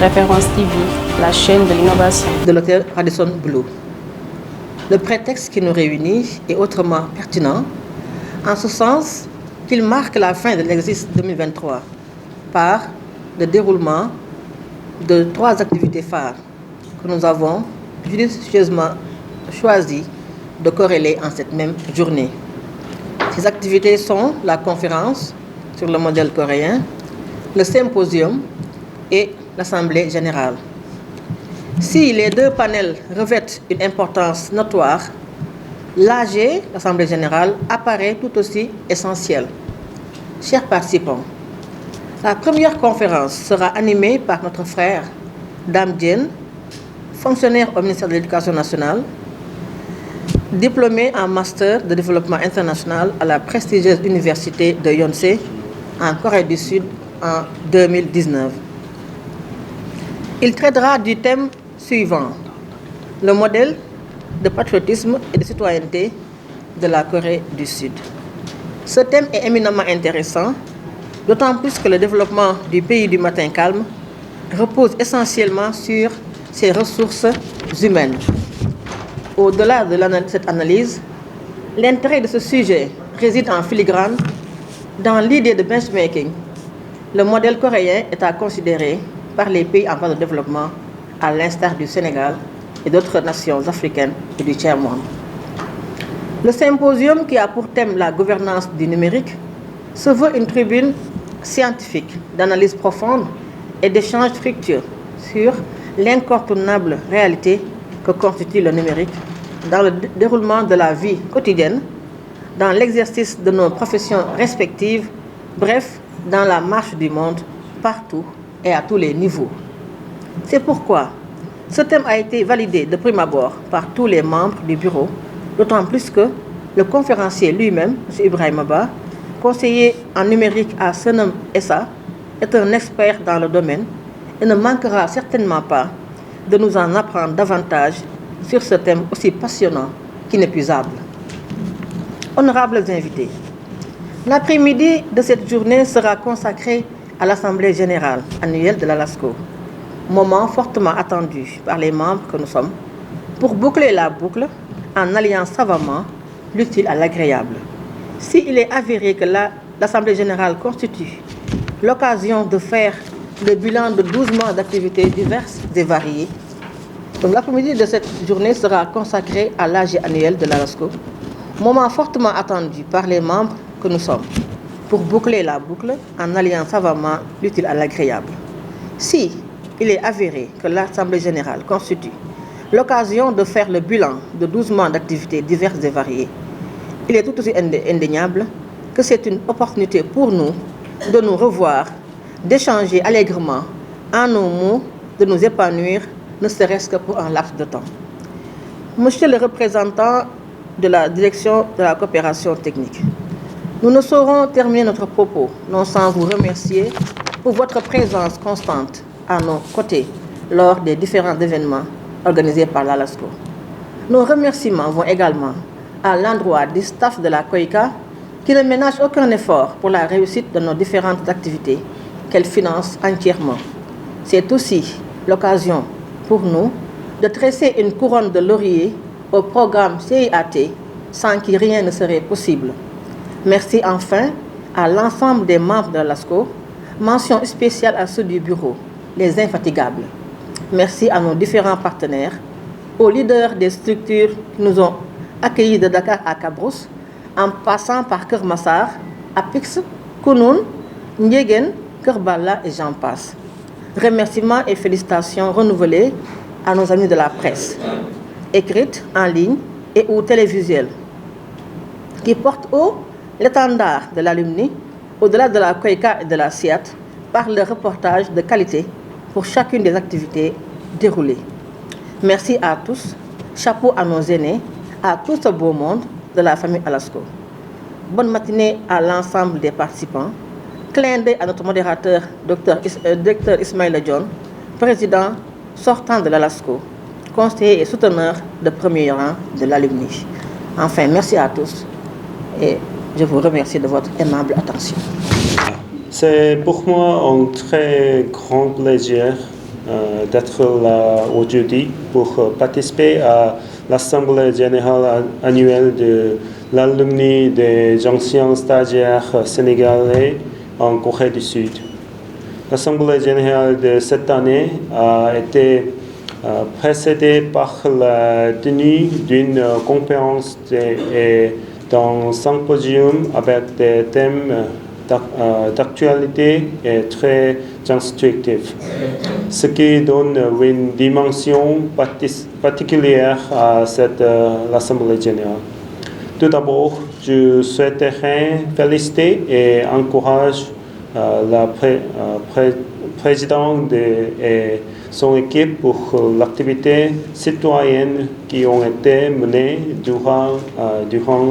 Référence TV, la chaîne de l'innovation. De l'hôtel Radisson Blu. Le prétexte qui nous réunit est autrement pertinent, en ce sens qu'il marque la fin de l'exercice 2023 par le déroulement de 3 activités phares que nous avons judicieusement choisi de corréler en cette même journée. Ces activités sont la conférence sur le modèle coréen, le symposium et l'Assemblée générale. Si les 2 panels revêtent une importance notoire, l'AG, l'Assemblée générale, apparaît tout aussi essentielle. Chers participants, la première conférence sera animée par notre frère Dame Diène, fonctionnaire au ministère de l'Éducation nationale, diplômé en master de développement international à la prestigieuse université de Yonsei en Corée du Sud en 2019. Il traitera du thème suivant: le modèle de patriotisme et de citoyenneté de la Corée du Sud. Ce thème est éminemment intéressant, d'autant plus que le développement du pays du matin calme repose essentiellement sur ses ressources humaines. Au-delà de cette analyse, l'intérêt de ce sujet réside en filigrane dans l'idée de benchmarking. Le modèle coréen est à considérer par les pays en voie de développement, à l'instar du Sénégal et d'autres nations africaines et du tiers-monde. Le symposium, qui a pour thème la gouvernance du numérique, se veut une tribune scientifique d'analyse profonde et d'échanges fructueux sur l'incontournable réalité que constitue le numérique dans le déroulement de la vie quotidienne, dans l'exercice de nos professions respectives, bref, dans la marche du monde, partout et à tous les niveaux. C'est pourquoi ce thème a été validé de prime abord par tous les membres du bureau, d'autant plus que le conférencier lui-même, M. Ibrahim Abba, conseiller en numérique à Senem SA, est un expert dans le domaine et ne manquera certainement pas de nous en apprendre davantage sur ce thème aussi passionnant qu'inépuisable. Honorables invités, l'après-midi de cette journée sera consacré à l'Assemblée générale annuelle de la LASCO, moment fortement attendu par les membres que nous sommes, pour boucler la boucle en alliant savamment l'utile à l'agréable. S'il est avéré que l'Assemblée générale constitue l'occasion de faire le bilan de 12 mois d'activités diverses et variées, donc l'après-midi de cette journée sera consacré à l'AG annuel de la LASCO, moment fortement attendu par les membres que nous sommes, pour boucler la boucle en alliant savamment l'utile à l'agréable. Si il est avéré que l'Assemblée générale constitue l'occasion de faire le bilan de 12 mois d'activités diverses et variées, il est tout aussi indéniable que c'est une opportunité pour nous de nous revoir, d'échanger allègrement en nos mots, de nous épanouir, ne serait-ce que pour un laps de temps. Monsieur le représentant de la direction de la coopération technique, nous ne saurons terminer notre propos non sans vous remercier pour votre présence constante à nos côtés lors des différents événements organisés par la LASCO. Nos remerciements vont également à l'endroit du staff de la COICA qui ne ménage aucun effort pour la réussite de nos différentes activités qu'elle finance entièrement. C'est aussi l'occasion pour nous de tresser une couronne de laurier au programme CIAT sans qui rien ne serait possible. Merci enfin à l'ensemble des membres de la LASCO, mention spéciale à ceux du bureau, les infatigables. Merci à nos différents partenaires, aux leaders des structures qui nous ont accueillis de Dakar à Cabrousse, en passant par Keur Massar, Apix, Kounoun, Ndiéguène, Kerbala et j'en passe. Remerciements et félicitations renouvelés à nos amis de la presse, écrite, en ligne et ou télévisuelle, qui portent haut l'étendard de l'alumni au-delà de la COICA et de la SIAT par le reportage de qualité pour chacune des activités déroulées. Merci à tous, chapeau à nos aînés, à tout ce beau monde de la famille Alasco. Bonne matinée à l'ensemble des participants. Clin d'œil à notre modérateur, Dr Ismaïla John, président sortant de l'Alasco, conseiller et souteneur de premier rang de l'alumni. Enfin, merci à tous et je vous remercie de votre aimable attention. C'est pour moi un très grand plaisir d'être là aujourd'hui pour participer à l'Assemblée générale annuelle de l'alumni des anciens stagiaires sénégalais en Corée du Sud. L'Assemblée générale de cette année a été précédée par la tenue d'une conférence et d'un symposium avec des thèmes d'actualité et très instructifs, ce qui donne une dimension particulière à cette l'Assemblée générale. Tout d'abord, je souhaiterais féliciter et encourager la présidente et son équipe pour l'activité citoyenne qui ont été menées durant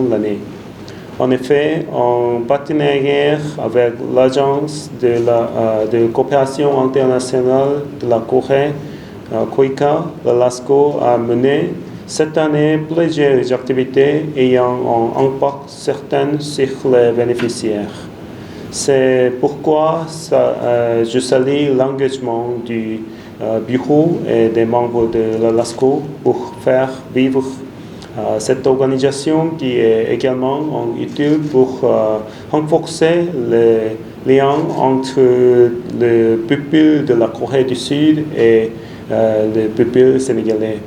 l'année. En effet, en partenariat avec l'Agence de coopération internationale de la Corée, KOICA, la LASCO a mené cette année plusieurs activités ayant un impact certain sur les bénéficiaires. C'est pourquoi je salue l'engagement du bureau et des membres de la LASCO pour faire vivre cette organisation qui est également utile pour renforcer les liens entre les pupilles de la Corée du Sud et les pupilles sénégalais.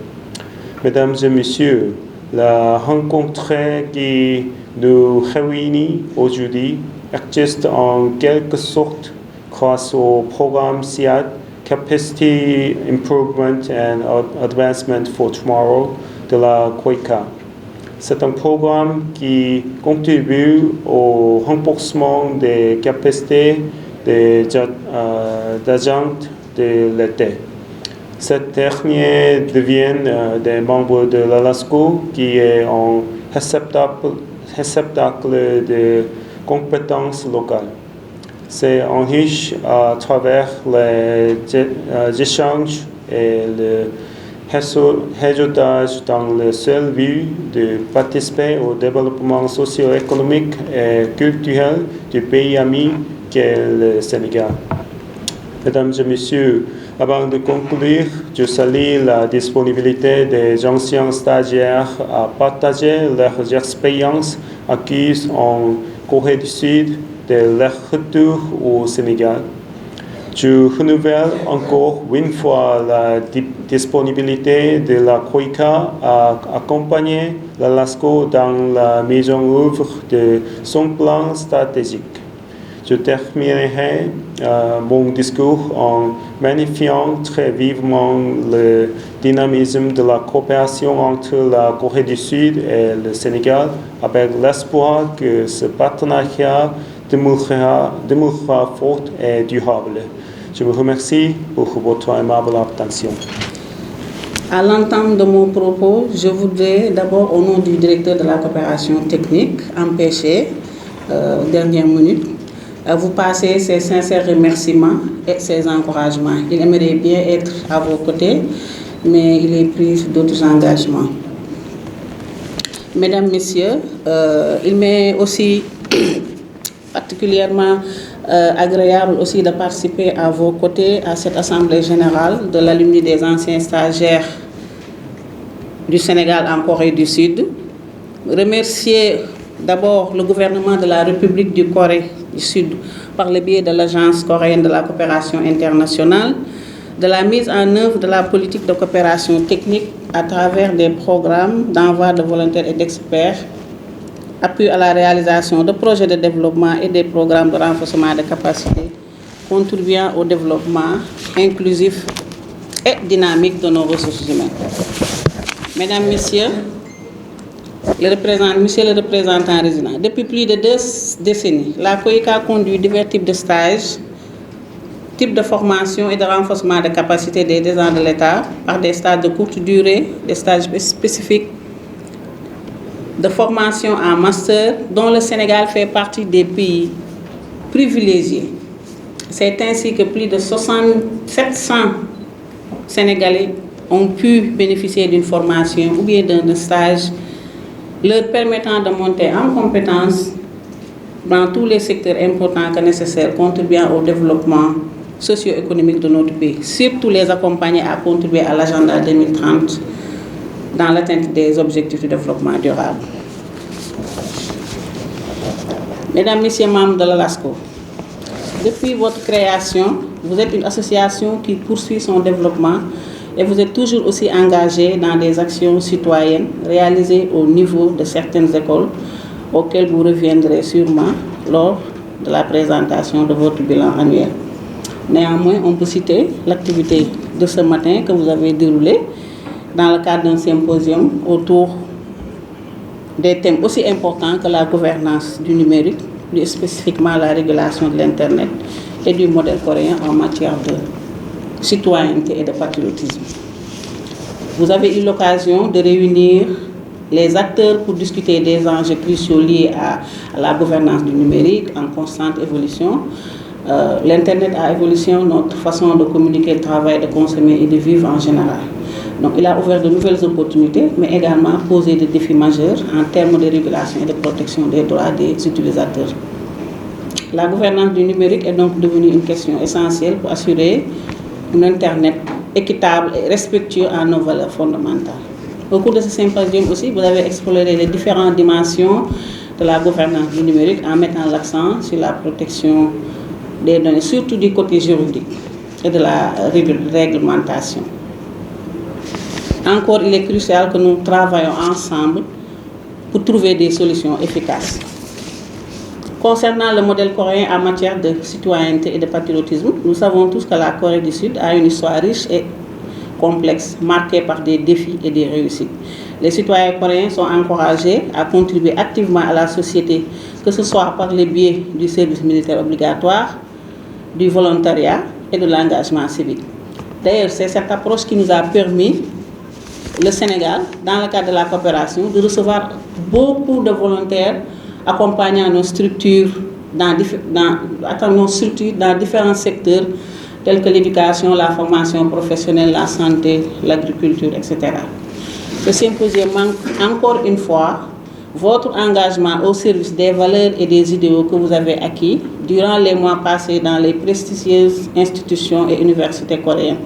Mesdames et messieurs, la rencontre qui nous réunit aujourd'hui existe en quelque sorte grâce au programme CIAT, Capacity Improvement and Advancement for Tomorrow, de la KOICA. C'est un programme qui contribue au renforcement des capacités des agents de l'État. Ces derniers deviennent des membres de la LASCO qui est un réceptacle de compétences locales. C'est enrichi à travers les échanges et le réseautage dans le seul but de participer au développement socio-économique et culturel du pays ami qu'est le Sénégal. Mesdames et messieurs, avant de conclure, je salue la disponibilité des anciens stagiaires à partager leurs expériences acquises en Corée du Sud de leur retour au Sénégal. Je renouvelle encore une fois la disponibilité de la KOICA à accompagner la LASCO dans la mise en œuvre de son plan stratégique. Je terminerai mon discours en magnifiant très vivement le dynamisme de la coopération entre la Corée du Sud et le Sénégal, avec l'espoir que ce partenariat demeurera fort et durable. Je vous remercie pour votre aimable attention. À l'entame de mon propos, je voudrais d'abord, au nom du directeur de la coopération technique, empêcher, dernière minute, vous passer ses sincères remerciements et ses encouragements. Il aimerait bien être à vos côtés, mais il est pris d'autres engagements. Mesdames, Messieurs, il m'est aussi particulièrement agréable aussi de participer à vos côtés à cette Assemblée générale de l'alumni des anciens stagiaires du Sénégal en Corée du Sud. Remercier d'abord le gouvernement de la République du Corée du Sud par le biais de l'Agence coréenne de la coopération internationale, de la mise en œuvre de la politique de coopération technique à travers des programmes d'envoi de volontaires et d'experts, appui à la réalisation de projets de développement et des programmes de renforcement de capacités contribuant au développement inclusif et dynamique de nos ressources humaines. Mesdames, Messieurs, Monsieur le représentant résident, depuis plus de 2 décennies, la KOICA conduit divers types de stages, types de formation et de renforcement de capacités des agents de l'État par des stages de courte durée, des stages spécifiques de formation en master dont le Sénégal fait partie des pays privilégiés. C'est ainsi que plus de 700 Sénégalais ont pu bénéficier d'une formation ou bien d'un stage leur permettant de monter en compétences dans tous les secteurs importants que nécessaires, contribuant au développement socio-économique de notre pays, surtout les accompagner à contribuer à l'agenda 2030 dans l'atteinte des objectifs de développement durable. Mesdames, Messieurs membres de l'ALASCO, depuis votre création, vous êtes une association qui poursuit son développement et vous êtes toujours aussi engagé dans des actions citoyennes réalisées au niveau de certaines écoles auxquelles vous reviendrez sûrement lors de la présentation de votre bilan annuel. Néanmoins, on peut citer l'activité de ce matin que vous avez déroulée dans le cadre d'un symposium autour des thèmes aussi importants que la gouvernance du numérique, plus spécifiquement la régulation de l'Internet et du modèle coréen en matière de citoyenneté et de patriotisme. Vous avez eu l'occasion de réunir les acteurs pour discuter des enjeux cruciaux liés à la gouvernance du numérique en constante évolution. L'Internet a évolué notre façon de communiquer, de travailler, de consommer et de vivre en général. Donc, il a ouvert de nouvelles opportunités, mais également posé des défis majeurs en termes de régulation et de protection des droits des utilisateurs. La gouvernance du numérique est donc devenue une question essentielle pour assurer un Internet équitable et respectueux à nos valeurs fondamentales. Au cours de ce symposium aussi, vous avez exploré les différentes dimensions de la gouvernance du numérique en mettant l'accent sur la protection des données, surtout du côté juridique et de la réglementation. Encore, il est crucial que nous travaillions ensemble pour trouver des solutions efficaces. Concernant le modèle coréen en matière de citoyenneté et de patriotisme, nous savons tous que la Corée du Sud a une histoire riche et complexe, marquée par des défis et des réussites. Les citoyens coréens sont encouragés à contribuer activement à la société, que ce soit par le biais du service militaire obligatoire, du volontariat et de l'engagement civique. D'ailleurs, c'est cette approche qui nous a permis, le Sénégal, dans le cadre de la coopération, de recevoir beaucoup de volontaires accompagnant nos structures dans différents secteurs tels que l'éducation, la formation professionnelle, la santé, l'agriculture, etc. Ce symposium manque encore une fois votre engagement au service des valeurs et des idéaux que vous avez acquis durant les mois passés dans les prestigieuses institutions et universités coréennes,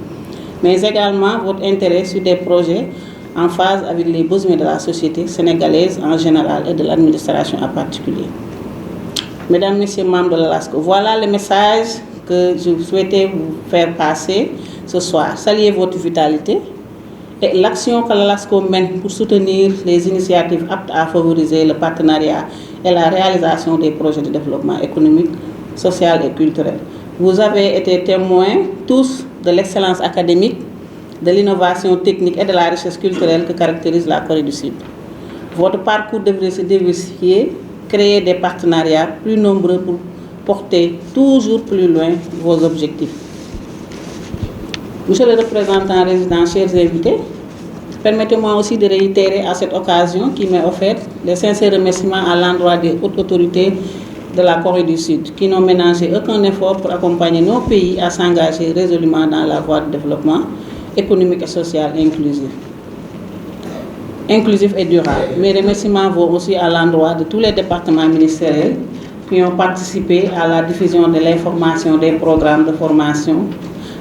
mais également votre intérêt sur des projets en phase avec les besoins de la société sénégalaise en général et de l'administration en particulier. Mesdames, Messieurs membres de l'ALASCO, voilà le message que je souhaitais vous faire passer ce soir. Saluez votre vitalité et l'action que l'ALASCO mène pour soutenir les initiatives aptes à favoriser le partenariat et la réalisation des projets de développement économique, social et culturel. Vous avez été témoins tous de l'excellence académique, de l'innovation technique et de la richesse culturelle que caractérise la Corée du Sud. Votre parcours devrait se diversifier, créer des partenariats plus nombreux pour porter toujours plus loin vos objectifs. Monsieur le représentant résident, chers invités, permettez-moi aussi de réitérer à cette occasion qui m'est offerte les sincères remerciements à l'endroit des hautes autorités de la Corée du Sud qui n'ont ménagé aucun effort pour accompagner nos pays à s'engager résolument dans la voie de développement économique et social inclusif et durable. Mes remerciements vont aussi à l'endroit de tous les départements ministériels qui ont participé à la diffusion de l'information des programmes de formation,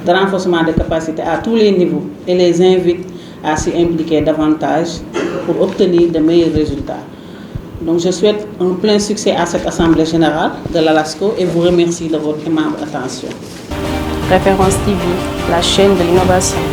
de renforcement des capacités à tous les niveaux et les invite à s'y impliquer davantage pour obtenir de meilleurs résultats. Donc je souhaite un plein succès à cette Assemblée générale de l'ALASCO et vous remercie de votre aimable attention. Référence TV, la chaîne de l'innovation.